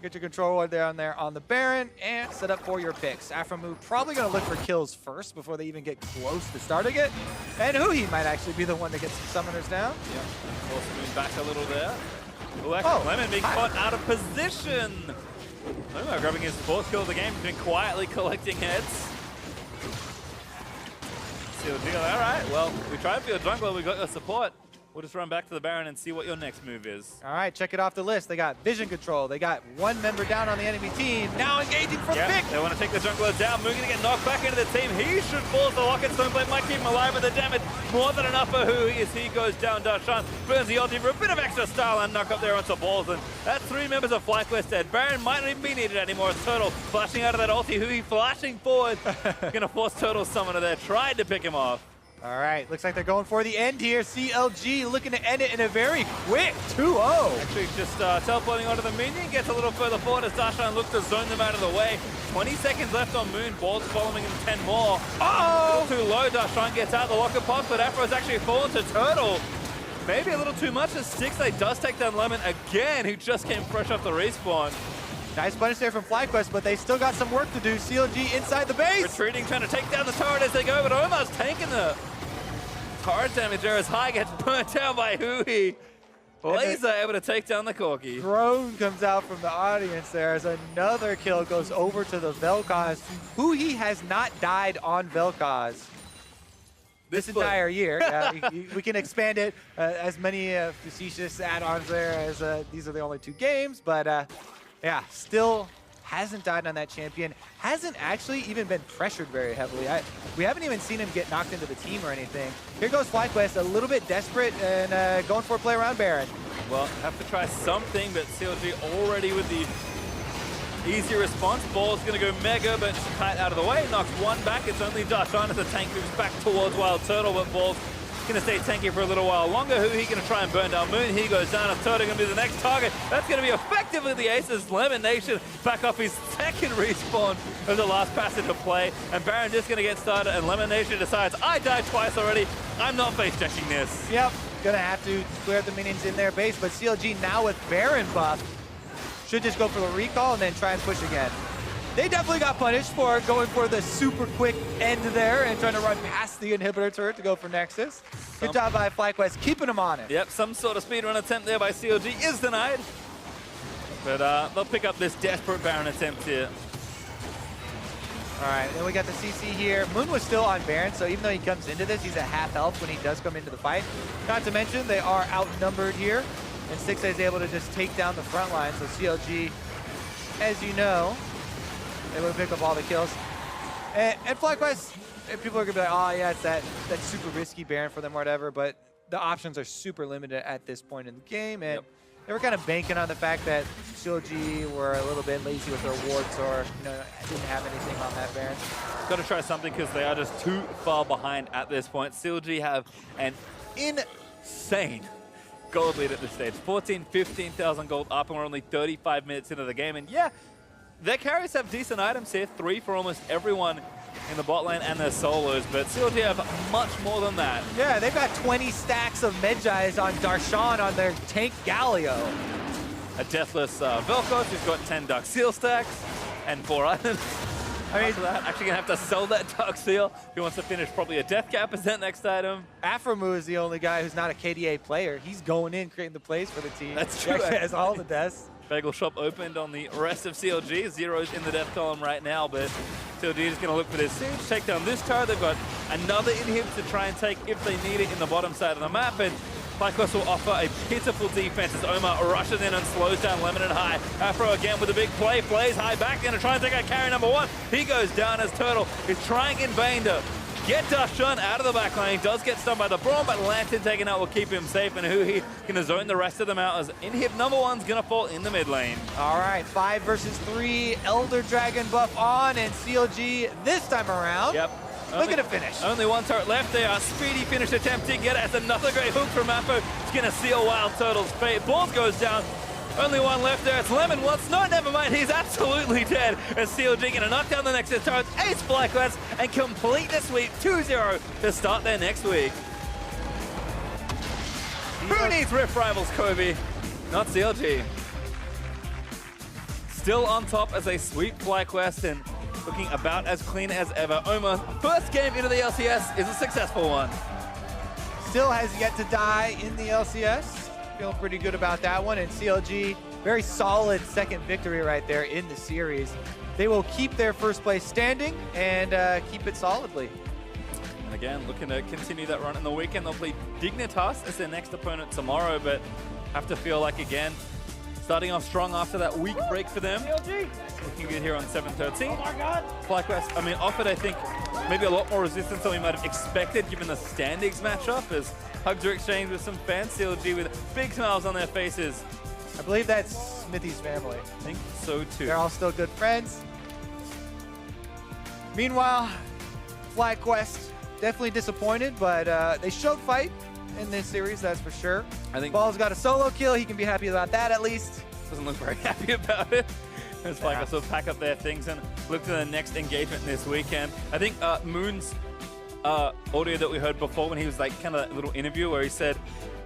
Get your control down there on the Baron and set up for your picks. Aphromoo probably going to look for kills first before they even get close to starting it. And Huhi might actually be the one to get some summoners down. Yeah. Force move back a little there. Lemon being caught out of position. Luma grabbing his 4th kill of the game, been quietly collecting heads. CLG, all right, well, we tried for your jungler, we got your support. We'll just run back to the Baron and see what your next move is. All right, check it off the list. They got vision control. They got one member down on the enemy team. Now engaging for the pick. They want to take the jungler down. Moon going to get knocked back into the team. He should fall. The Locket Stoneblade might keep him alive, but the damage more than enough for Huhi as he goes down. Darshan burns the ulti for a bit of extra style and knock up there onto balls. And that's 3 members of FlyQuest dead. Baron might not even be needed anymore. It's Turtle flashing out of that ulti. Huhi flashing forward. Going to force Turtle Summoner there. Tried to pick him off. All right, looks like they're going for the end here. CLG looking to end it in a very quick 2-0. Actually just teleporting onto the minion, gets a little further forward as Darshan looks to zone them out of the way. 20 seconds left on Moon, Balls following him 10 more. Oh! Too low, Darshan gets out the locker pops, but Afro's actually fallen to Turtle. Maybe a little too much as Stixley does take down Lemon again, who just came fresh off the respawn. Nice punish there from FlyQuest, but they still got some work to do. CLG inside the base. Retreating, trying to take down the turret as they go, but Omar's taking the turret damage there as High gets burnt down by Huhi. Laser able to take down the Corki. Drone comes out from the audience there as another kill goes over to the Vel'Koz. Huhi has not died on Vel'Koz this entire year. We can expand it as many facetious add-ons there as these are the only 2 games, but yeah, still hasn't died on that champion. Hasn't actually even been pressured very heavily. We haven't even seen him get knocked into the team or anything. Here goes FlyQuest, a little bit desperate and going for a play around Baron. Well, have to try something, but CLG already with the easy response. Ball's going to go mega, but kite out of the way. Knocks one back. It's only Darshan as the tank moves back towards Wild Turtle, but Ball's going to stay tanky for a little while longer. Who he going to try and burn down Moon? He goes down. Turtle going to be the next target. That's going to be effectively the Aces. Lemon Nation back off his 2nd respawn of the last passage of play. And Baron just going to get started, and Lemon Nation decides, I died twice already. I'm not face checking this. Yep, going to have to clear the minions in their base, but CLG now with Baron buff should just go for the recall and then try and push again. They definitely got punished for going for the super quick end there and trying to run past the inhibitor turret to go for Nexus. Good job by FlyQuest, keeping them on it. Yep, some sort of speedrun attempt there by CLG is denied. But they'll pick up this desperate Baron attempt here. All right, then we got the CC here. Moon was still on Baron, so even though he comes into this, he's at half health when he does come into the fight. Not to mention, they are outnumbered here, and 6A is able to just take down the front line. So CLG, as you know, they will pick up all the kills. And FlyQuest, people are gonna be like, oh yeah, it's that super risky Baron for them or whatever, but the options are super limited at this point in the game, and they were kind of banking on the fact that CLG were a little bit lazy with their wards or didn't have anything on that Baron. Got to try something because they are just too far behind at this point. CLG have an insane gold lead at this stage. 14, 15,000 gold up, and we're only 35 minutes into the game. And yeah, their carries have decent items here. 3 for almost everyone in the bot lane and their solos, but CLG have much more than that. Yeah, they've got 20 stacks of Medjais on Darshan on their tank Galio. A deathless Vel'Koz who's got 10 Dark Seal stacks and 4 items. I mean, actually gonna have to sell that Dark Seal if he wants to finish probably a Death Cap as that next item. Aframu is the only guy who's not a KDA player. He's going in, creating the plays for the team. That's true. He has all the deaths. Bagel shop opened on the rest of CLG. Zero's in the death column right now, but CLG is going to look for this siege, take down this tower. They've got another inhib to try and take if they need it in the bottom side of the map, and FlyQuest will offer a pitiful defense as Omar rushes in and slows down Lemon and High. Afro again with a big play, plays High back, going to try and take out carry number 1. He goes down as Turtle is trying in vain to get Darshan out of the back lane. Does get stunned by the Braum, but Lantern taken out will keep him safe, and Huhi going to zone the rest of them out as inhib number 1's going to fall in the mid lane. All right, 5 versus 3, Elder Dragon buff on, and CLG this time around. Yep. Look at it finish. Only one turret left there. A speedy finish attempt to get it. That's another great hook from Mappo. It's going to seal Wild Turtle's fate. Balls goes down. Only one left there. It's Lemon once. No, never mind. He's absolutely dead. As CLG going to knock down the next turret. Ace FlyQuest and complete the sweep 2-0 to start their next week. Who needs Rift Rivals, Kobe? Not CLG. Still on top as they sweep FlyQuest and looking about as clean as ever. Omar, first game into the LCS is a successful one. Still has yet to die in the LCS. Feeling pretty good about that one. And CLG, very solid second victory right there in the series. They will keep their first place standing and keep it solidly. And again, looking to continue that run in the weekend. They'll play Dignitas as their next opponent tomorrow, but have to feel like, again, starting off strong after that week break for them. Looking good here on 7-13. Oh my God. FlyQuest, I mean, offered, I think, maybe a lot more resistance than we might have expected given the standings matchup, as hugs are exchanged with some fans. CLG with big smiles on their faces. I believe that's Smithy's family. I think so too. They're all still good friends. Meanwhile, FlyQuest definitely disappointed, but they showed fight in this series, that's for sure. I think Ball's got a solo kill. He can be happy about that at least. Doesn't look very happy about it. It's like I sort of pack up their things and look to the next engagement this weekend. I think Moon's audio that we heard before when he was like kind of that little interview where he said,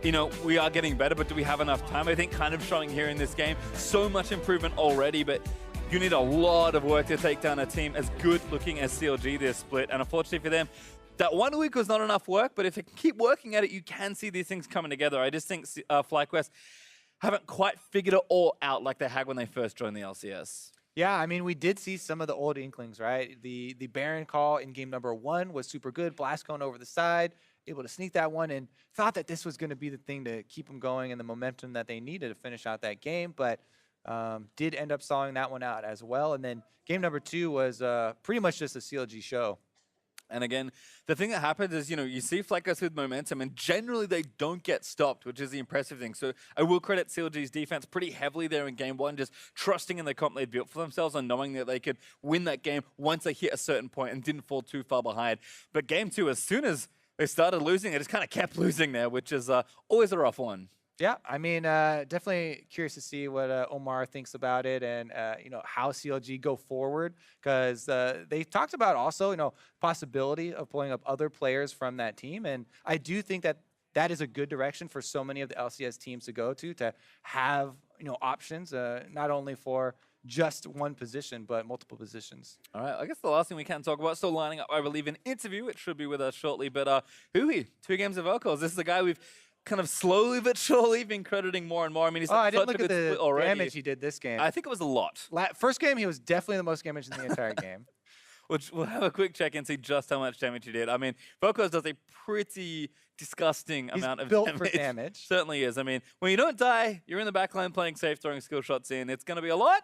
you know, we are getting better, but do we have enough time? I think kind of showing here in this game, so much improvement already, but you need a lot of work to take down a team as good looking as CLG this split. And unfortunately for them, that 1 week was not enough work, but if you keep working at it, you can see these things coming together. I just think FlyQuest haven't quite figured it all out like they had when they first joined the LCS. Yeah, I mean, we did see some of the old inklings, right? The Baron call in game number 1 was super good. Blast going over the side, able to sneak that one, and thought that this was going to be the thing to keep them going and the momentum that they needed to finish out that game, but did end up stalling that one out as well. And then game number 2 was pretty much just a CLG show. And again, the thing that happens is, you know, you see FlyQuest with momentum, and generally they don't get stopped, which is the impressive thing. So I will credit CLG's defense pretty heavily there in game 1, just trusting in the comp they'd built for themselves and knowing that they could win that game once they hit a certain point and didn't fall too far behind. But game 2, as soon as they started losing, they just kind of kept losing there, which is always a rough one. Yeah, I mean, definitely curious to see what Omar thinks about it and, you know, how CLG go forward, because they talked about also, you know, possibility of pulling up other players from that team. And I do think that that is a good direction for so many of the LCS teams to go to have, options, not only for just one position, but multiple positions. All right, I guess the last thing we can talk about, still lining up, I believe, an interview. It should be with us shortly. But Hui, 2 games of Velcos. This is the guy we've kind of slowly but surely been crediting more and more. I mean, he's I didn't such look a at good the split already. damage he did this game. I think it was a lot. First game, he was definitely the most damage in the entire game. Which we'll have a quick check and see just how much damage he did. I mean, Velcos does a pretty disgusting amount of built damage. for damage. Certainly is. I mean, when you don't die, you're in the backline playing safe, throwing skill shots in. It's going to be a lot.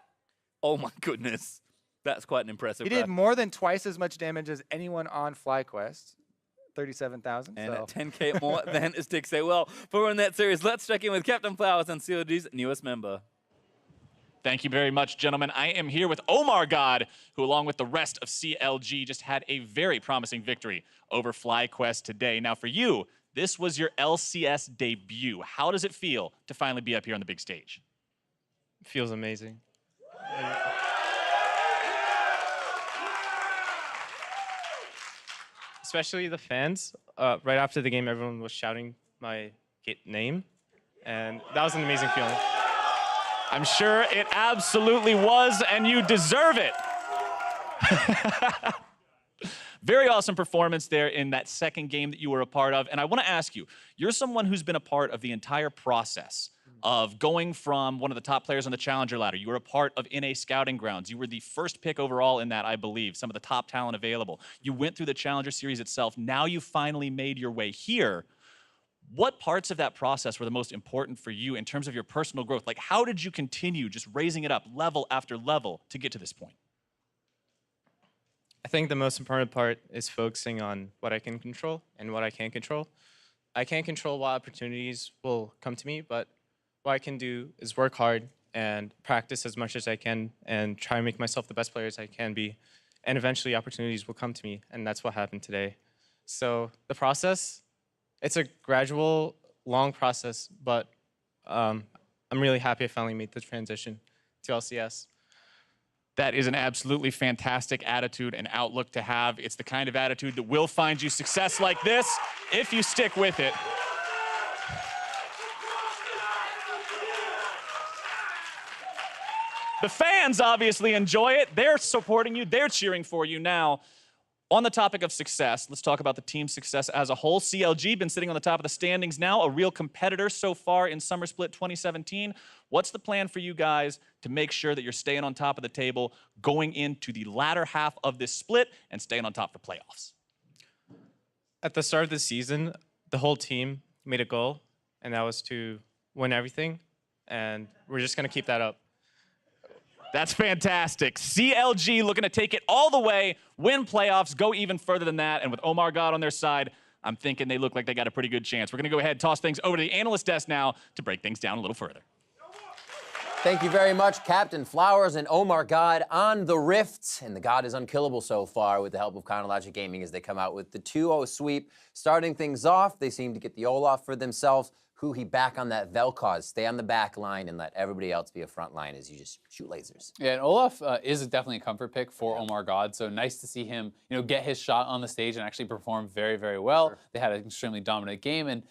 Oh my goodness. That's quite an impressive. He did more than twice as much damage as anyone on FlyQuest. 37,000. And at 10K more than Stixay. Well, for we're in that series, let's check in with Captain Flowers and CLG's newest member. Thank you very much, gentlemen. I am here with Omar God, who along with the rest of CLG just had a very promising victory over FlyQuest today. Now for you, this was your LCS debut. How does it feel to finally be up here on the big stage? It feels amazing. Especially the fans. Right after the game, everyone was shouting my name, and that was an amazing feeling. I'm sure it absolutely was, and you deserve it. Very awesome performance there in that second game that you were a part of. And I want to ask you, you're someone who's been a part of the entire process of going from one of the top players on the Challenger ladder. You were a part of NA Scouting Grounds. You were the first pick overall in that, I believe, some of the top talent available. You went through the Challenger Series itself. Now you finally made your way here. What parts of that process were the most important for you in terms of your personal growth? Like, how did you continue just raising it up level after level to get to this point? I think the most important part is focusing on what I can control and what I can't control. I can't control what opportunities will come to me, but what I can do is work hard and practice as much as I can and try and make myself the best player as I can be. And eventually opportunities will come to me, and that's what happened today. So the process, it's a gradual, long process, but I'm really happy I finally made the transition to LCS. That is an absolutely fantastic attitude and outlook to have. It's the kind of attitude that will find you success like this if you stick with it. The fans obviously enjoy it. They're supporting you. They're cheering for you now. On the topic of success, let's talk about the team's success as a whole. CLG been sitting on the top of the standings now, a real competitor so far in Summer Split 2017. What's the plan for you guys to make sure that you're staying on top of the table going into the latter half of this split and staying on top for playoffs? At the start of the season, the whole team made a goal, and that was to win everything, and we're just going to keep that up. That's fantastic. CLG looking to take it all the way, win playoffs, go even further than that. And with Omar God on their side, I'm thinking they look like they got a pretty good chance. We're going to go ahead and toss things over to the analyst desk now to break things down a little further. Thank you very much, Captain Flowers and Omar God on the Rift. And the God is unkillable so far with the help of Chronologic Gaming as they come out with the 2-0 sweep. Starting things off, they seem to get the Olaf for themselves. Hui back on that Vel'Koz, stay on the back line and let everybody else be a front line as you just shoot lasers. Yeah, and Olaf is definitely a comfort pick for Omar God, so nice to see him, get his shot on the stage and actually perform very, very well. Sure. They had an extremely dominant game, and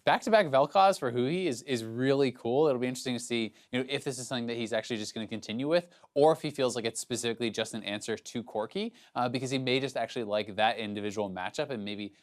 back-to-back Vel'Koz for Hui is really cool. It'll be interesting to see, if this is something that he's actually just going to continue with, or if he feels like it's specifically just an answer to Corki, because he may just actually like that individual matchup and maybe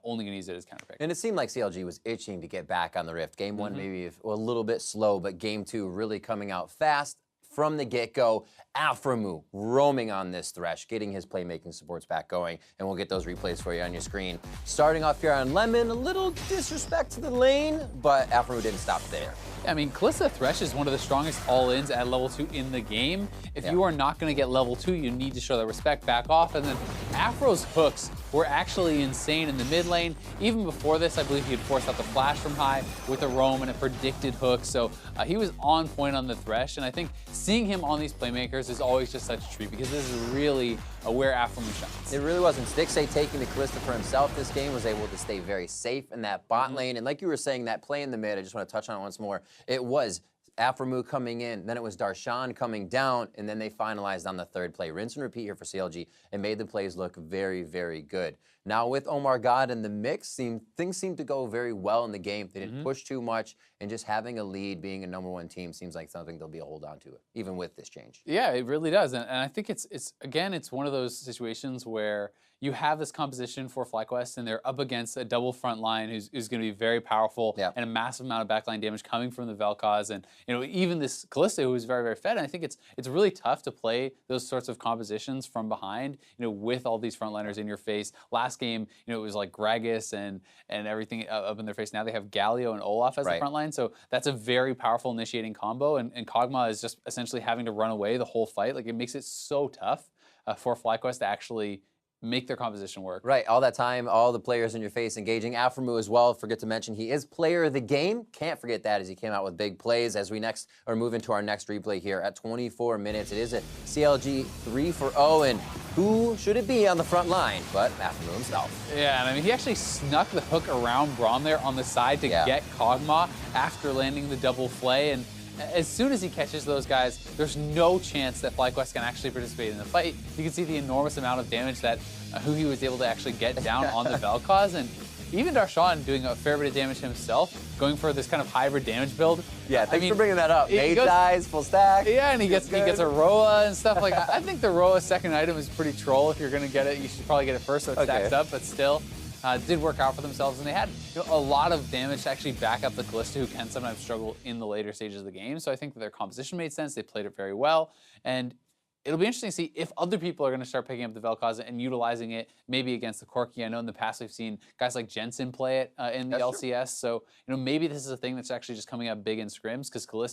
only going to use it as counter pick. And it seemed like CLG was itching to get back on the Rift. Game one maybe a little bit slow, but game two really coming out fast from the get-go. Aframu roaming on this Thresh, getting his playmaking supports back going, and we'll get those replays for you on your screen. Starting off here on Lemon, a little disrespect to the lane, but Aframu didn't stop there. I mean, Kalista Thresh is one of the strongest all-ins at level 2 in the game. If you are not going to get level 2, you need to show that respect, back off, and then Afro's hooks were actually insane in the mid lane. Even before this, I believe he had forced out the flash from high with a roam and a predicted hook, so he was on point on the Thresh, and I think seeing him on these playmakers is always just such a treat because this is really where Aframu shines. It really wasn't. Stixay taking the Kalista for himself this game was able to stay very safe in that bot lane, and like you were saying, that play in the mid, I just want to touch on it once more, it was Aframu coming in, then it was Darshan coming down, and then they finalized on the third play. Rinse and repeat here for CLG and made the plays look very, very good. Now with Omar God in the mix, things seem to go very well in the game. They didn't push too much, and just having a lead, being a #1 team seems like something they'll be able to hold on to, even with this change. Yeah, it really does, and I think it's again, it's one of those situations where you have this composition for FlyQuest, and they're up against a double front line who's going to be very powerful, and a massive amount of backline damage coming from the Vel'Koz, and even this Kalista who is very, very fed. And I think it's really tough to play those sorts of compositions from behind, with all these frontliners in your face. Last game, it was like Gragas and everything up in their face. Now they have Galio and Olaf as the front line, so that's a very powerful initiating combo, and Kog'Maw is just essentially having to run away the whole fight. Like, it makes it so tough for FlyQuest to actually make their composition work. Right, all that time, all the players in your face engaging. Aframu as well, forget to mention, he is player of the game. Can't forget that as he came out with big plays. As we move into our next replay here at 24 minutes. It is a CLG 3-for-0, and who should it be on the front line but Aframu himself? Yeah, and I mean, he actually snuck the hook around Braum there on the side to get Kog'Maw after landing the double flay, and as soon as he catches those guys, there's no chance that FlyQuest can actually participate in the fight. You can see the enormous amount of damage that he was able to actually get down on the Vel'Koz, and even Darshan doing a fair bit of damage himself, going for this kind of hybrid damage build. Yeah, thanks for bringing that up. 8 dies, full stack. Yeah, and he gets a Roa and stuff. Like, I think the Roa second item is pretty troll. If you're going to get it, you should probably get it first so it stacks up, but still. Did work out for themselves, and they had a lot of damage to actually back up the Kalista, who can sometimes struggle in the later stages of the game. So I think that their composition made sense. They played it very well, and it'll be interesting to see if other people are going to start picking up the Vel'Koz and utilizing it maybe against the Corki. I know in the past we've seen guys like Jensen play it in the LCS, so maybe this is a thing that's actually just coming up big in scrims, because Kalista